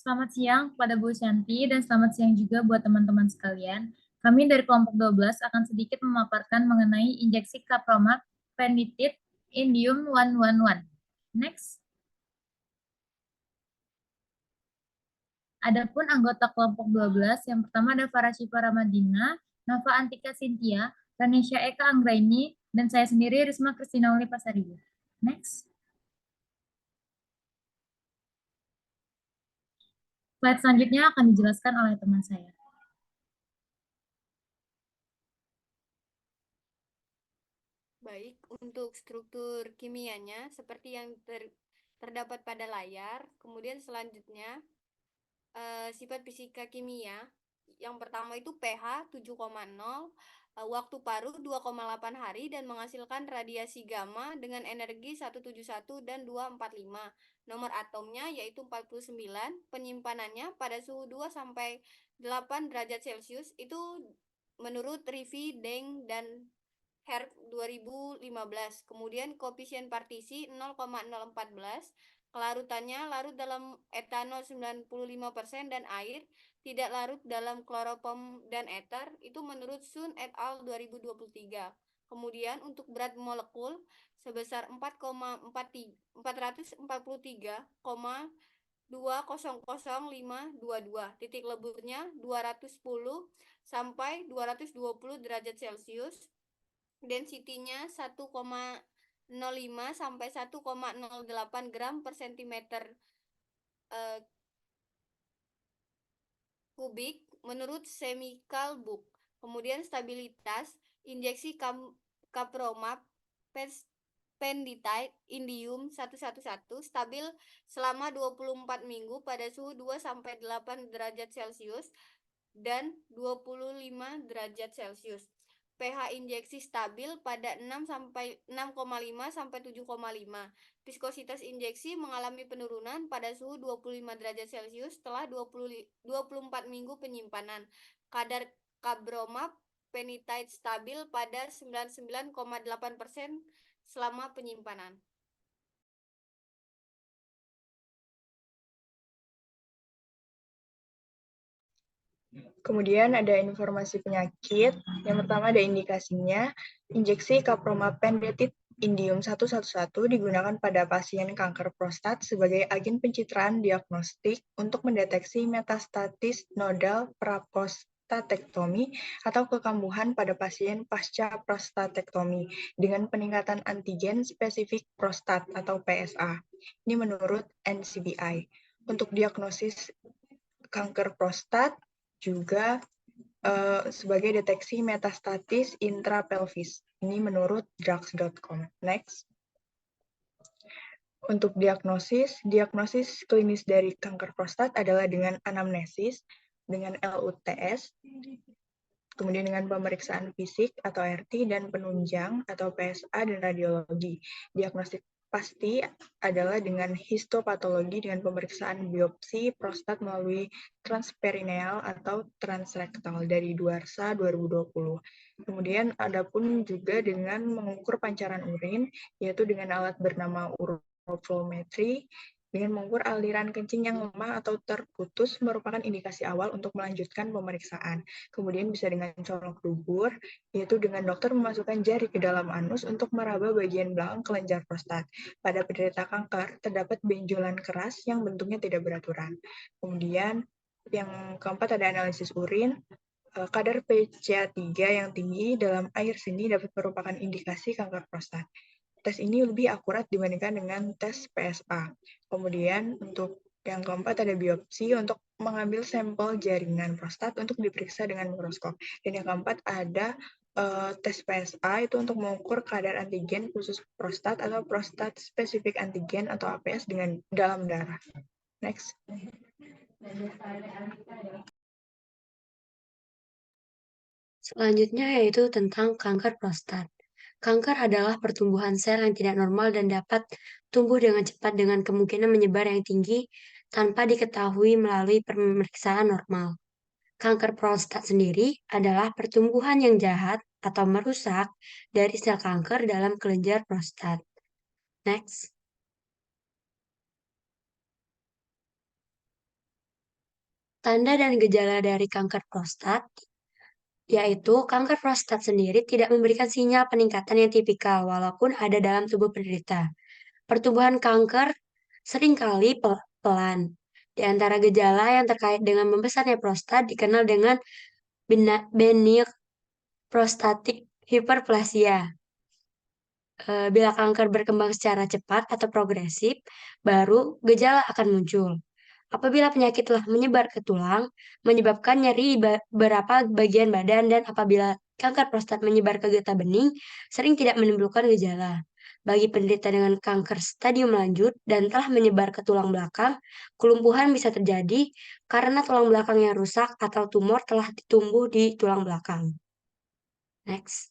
Selamat siang kepada Bu Shanti dan selamat siang juga buat teman-teman sekalian. Kami dari kelompok 12 akan sedikit memaparkan mengenai injeksi Capromab Penditid Indium 111. Next. Adapun anggota kelompok 12, yang pertama ada Farah Syifa Ramadina, Nafa Antika Sintia, Ranisha Eka Anggraini, dan saya sendiri Risma Kristina Uli Pasaribu. Next. Slide selanjutnya akan dijelaskan oleh teman saya. Baik, untuk struktur kimianya seperti yang terdapat pada layar. Kemudian selanjutnya sifat fisika kimia. Yang pertama itu pH 7,0, waktu paruh 2,8 hari dan menghasilkan radiasi gamma dengan energi 171 dan 245. Nomor atomnya yaitu 49, penyimpanannya pada suhu 2 sampai 8 derajat Celcius itu menurut Rivi, Deng, dan Herb 2015. Kemudian koefisien partisi 0,014. Kelarutannya larut dalam etanol 95% dan air, tidak larut dalam kloroform dan eter, itu menurut Sun et al. 2023. Kemudian untuk berat molekul sebesar 4,200,522. Titik leburnya 210 sampai 220 derajat Celcius. Density-nya 1,05 sampai 1,08 gram per centimeter kubik menurut Chemical Book. Kemudian stabilitas injeksi Capromab Penditide Indium 111 stabil selama 24 minggu pada suhu 2 sampai 8 derajat Celcius dan 25 derajat Celcius. pH injeksi stabil pada 6,5 sampai 7,5. Viskositas injeksi mengalami penurunan pada suhu 25 derajat Celcius setelah 24 minggu penyimpanan. Kadar Capromab Penditide stabil pada 99,8% selama penyimpanan. Kemudian ada informasi penyakit. Yang pertama ada indikasinya, injeksi Capromab Penditid Indium 111 digunakan pada pasien kanker prostat sebagai agen pencitraan diagnostik untuk mendeteksi metastatis nodal praprostatektomi atau kekambuhan pada pasien pasca prostatektomi dengan peningkatan antigen spesifik prostat atau PSA. Ini menurut NCBI. Untuk diagnosis kanker prostat juga sebagai deteksi metastatis intrapelvis. Ini menurut drugs.com. Next. Untuk diagnosis klinis dari kanker prostat adalah dengan anamnesis, dengan LUTS, kemudian dengan pemeriksaan fisik atau RT, dan penunjang atau PSA dan radiologi. Diagnostik pasti adalah dengan histopatologi dengan pemeriksaan biopsi prostat melalui transperineal atau transrektal dari Dwarsa 2020. Kemudian ada pun juga dengan mengukur pancaran urin, yaitu dengan alat bernama uroflowmetry, dengan mengukur aliran kencing yang lemah atau terputus merupakan indikasi awal untuk melanjutkan pemeriksaan. Kemudian bisa dengan colok dubur, yaitu dengan dokter memasukkan jari ke dalam anus untuk meraba bagian belakang kelenjar prostat. Pada penderita kanker, terdapat benjolan keras yang bentuknya tidak beraturan. Kemudian yang keempat ada analisis urin. Kadar PCA3 yang tinggi dalam air seni dapat merupakan indikasi kanker prostat. Tes ini lebih akurat dibandingkan dengan tes PSA. Kemudian untuk yang keempat ada biopsi untuk mengambil sampel jaringan prostat untuk diperiksa dengan mikroskop. Dan yang keempat ada tes PSA itu untuk mengukur kadar antigen khusus prostat atau prostat spesifik antigen atau APS dengan dalam darah. Next. Selanjutnya yaitu tentang kanker prostat. Kanker adalah pertumbuhan sel yang tidak normal dan dapat tumbuh dengan cepat dengan kemungkinan menyebar yang tinggi tanpa diketahui melalui pemeriksaan normal. Kanker prostat sendiri adalah pertumbuhan yang jahat atau merusak dari sel kanker dalam kelenjar prostat. Next. Tanda dan gejala dari kanker prostat, yaitu kanker prostat sendiri tidak memberikan sinyal peningkatan yang tipikal walaupun ada dalam tubuh penderita. Pertumbuhan kanker seringkali pelan. Di antara gejala yang terkait dengan membesarnya prostat dikenal dengan benign prostatic hyperplasia. Bila kanker berkembang secara cepat atau progresif, baru gejala akan muncul. Apabila penyakit telah menyebar ke tulang, menyebabkan nyeri di beberapa bagian badan, dan apabila kanker prostat menyebar ke getah bening, sering tidak menimbulkan gejala. Bagi penderita dengan kanker stadium lanjut dan telah menyebar ke tulang belakang, kelumpuhan bisa terjadi karena tulang belakang yang rusak atau tumor telah tumbuh di tulang belakang. Next.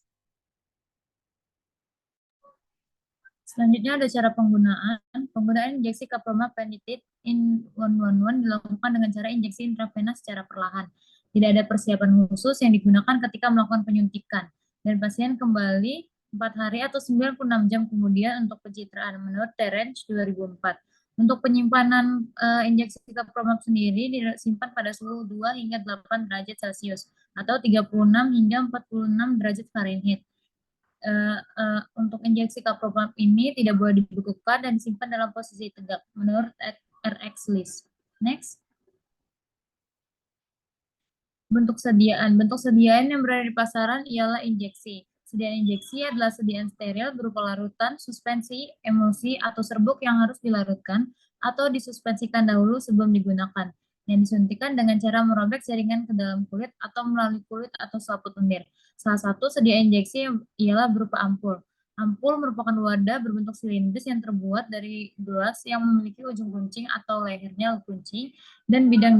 Selanjutnya ada cara penggunaan. Penggunaan injeksi Capromab-Penditet in 111 dilakukan dengan cara injeksi intravenous secara perlahan. Tidak ada persiapan khusus yang digunakan ketika melakukan penyuntikan. Dan pasien kembali 4 hari atau 96 jam kemudian untuk pencitraan menurut Terence 2004. Untuk penyimpanan injeksi Capromab sendiri disimpan pada suhu 2 hingga 8 derajat Celcius atau 36 hingga 46 derajat Fahrenheit. Untuk injeksi Capromab ini tidak boleh dibekukan dan disimpan dalam posisi tegak menurut RX list. Next. Bentuk sediaan yang berada di pasaran ialah injeksi. Sediaan injeksi adalah sediaan steril berupa larutan, suspensi, emulsi, atau serbuk yang harus dilarutkan atau disuspensikan dahulu sebelum digunakan, yang disuntikan dengan cara merobek jaringan ke dalam kulit atau melalui kulit atau selaput lendir. Salah satu sedia injeksi ialah berupa ampul. Ampul merupakan wadah berbentuk silindris yang terbuat dari gelas yang memiliki ujung kuncing atau lehernya kuncing dan bidang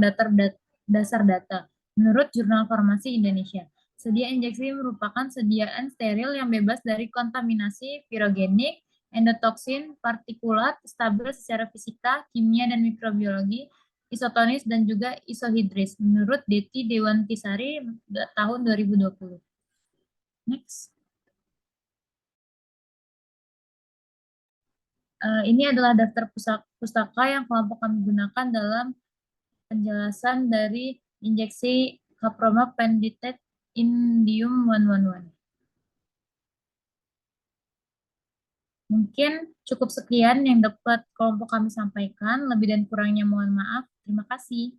dasar data. Menurut Jurnal Farmasi Indonesia, sedia injeksi merupakan sediaan steril yang bebas dari kontaminasi virogenik, endotoksin, partikulat, stabil secara fisika, kimia, dan mikrobiologi, isotonis, dan juga isohidris, menurut Deti Dewantisari tahun 2020. Next. Ini adalah daftar pustaka yang kelompok kami gunakan dalam penjelasan dari injeksi Capromab-Penditet Indium 111. Mungkin cukup sekian yang dapat kelompok kami sampaikan. Lebih dan kurangnya mohon maaf. Terima kasih.